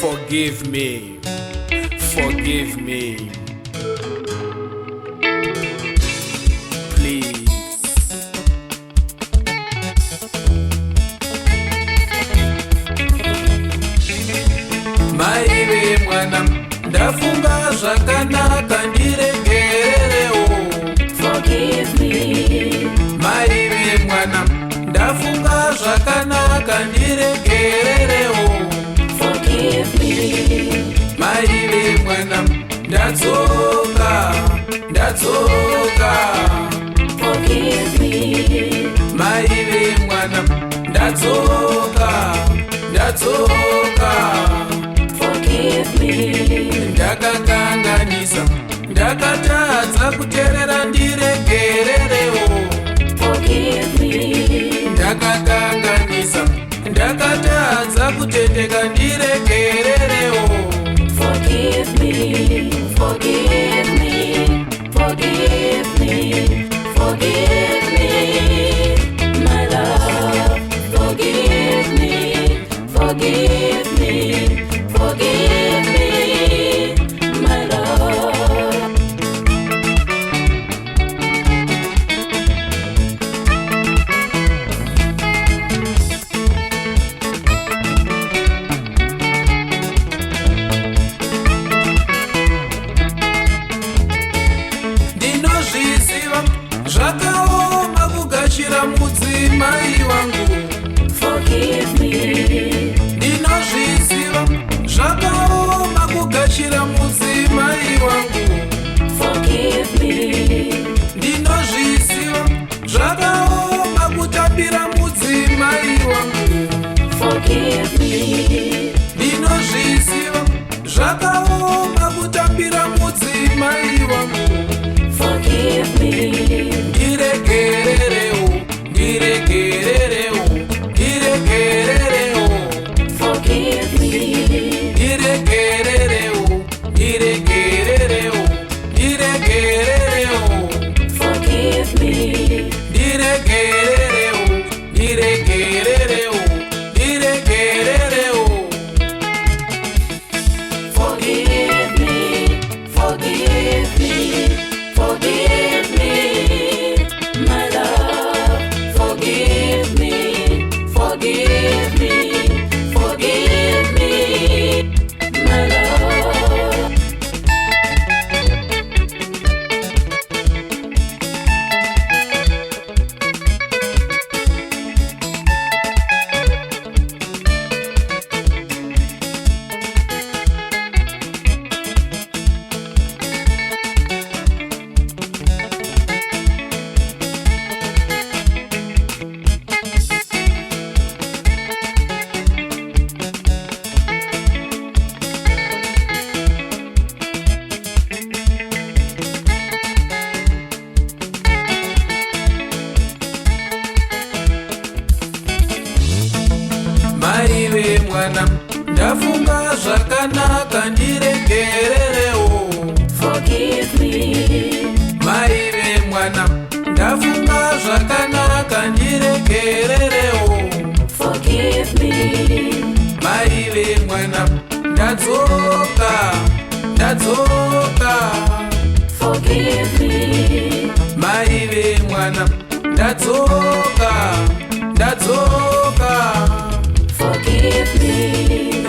Forgive me, forgive me, please. Maiwe mwana, ndafunga zvakanaka ndiregererewo. Forgive me. Maiwe mwana, ndafunga zvakanaka ndiregererewo. Forgive me. Maiwe mwana, ndadzoka, ndadzoka. Forgive me. Maiwe mwana, ndadzoka, ndadzoka. Forgive me. Ndakakanganisa, ndakatadza kuteerera ndiregererewo. Forgive me. Ndakakanganisa, ndakatadza kutendeka ndiregererewo. Forgive me. Forgive me. Forgive me. Forgive me. My love. Forgive me. Forgive me. Forgive me. My love. Ndinozviziva zvakaoma kugashira mudzimai wangu. Forgive me. Ndinozviziva zvakaoma kugashira mudzimai wangu. Forgive me. Ndinozviziva zvakaoma kutambira mudzimai wangu. Forgive me. Ndinozviziva zvakaoma kutambira mudzimai wangu. Forgive me. Ndiregererewo, ndiregererewo, ndiregererewo. Forgive me. Ndiregererewo, ndiregererewo, ndiregererewo. Forgive me. Ndiregererewo, ndiregererewo, ndiregererewo. Forgive me. Forgive me. Forgive me. My love. Forgive me. Forgive me. Forgive me. My love. Maiwe mwana, ndafunga zvakanaka ndiregererewo. Forgive me. Maiwe mwana, ndafunga zvakanaka ndiregererewo. Forgive me. Maiwe mwana, ndadzoka, ndadzoka. Forgive me. Maiwe mwana, ndadzoka, ndadzoka. Forgive me.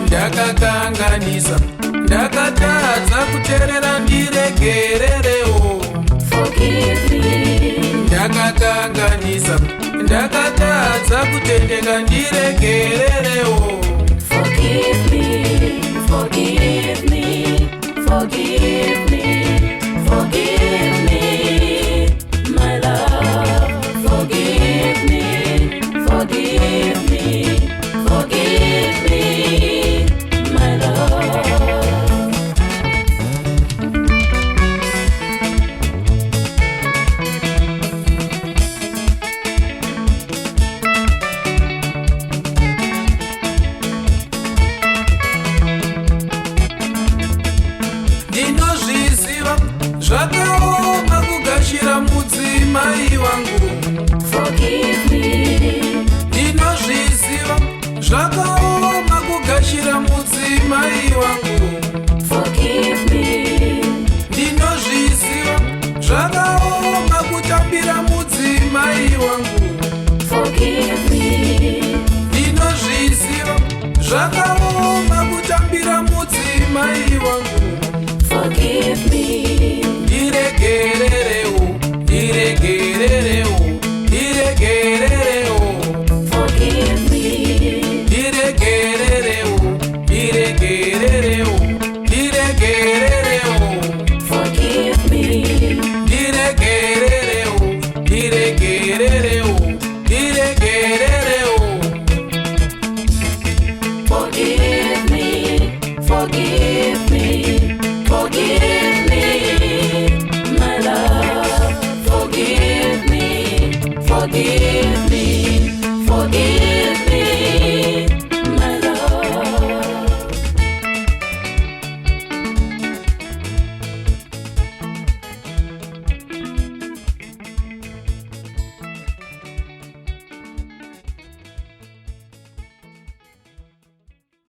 Ndakakanganisa, ndakatadza kuteerera ndiregererewo. Forgive me. Ndakakanganisa, ndakatadza kutendeka ndiregererewo. Forgive me. Forgive me. Forgive me. Forgive me. My love. Forgive me. Forgive me. Forgive me. My love. Ndinozviziva zvakaoma kugashira mudzimai wangu. Forgive me. Ndinozviziva zvakaoma kugashira mudzimai mudzimai wangu. Forgive me. Ndinozviziva zvakaoma kutambira mudzimai wangu. Forgive me. Ndinozviziva zvakaoma kutambira mudzimai wangu. Forgive me. Ndiregererewo, ndiregererewo, ndiregererewo. Forgive me. Ndiregererewo, ndiregererewo, ndiregererewo. Forgive me. Ndiregererewo, ndiregererewo, ndiregererewo. Forgive me. Forgive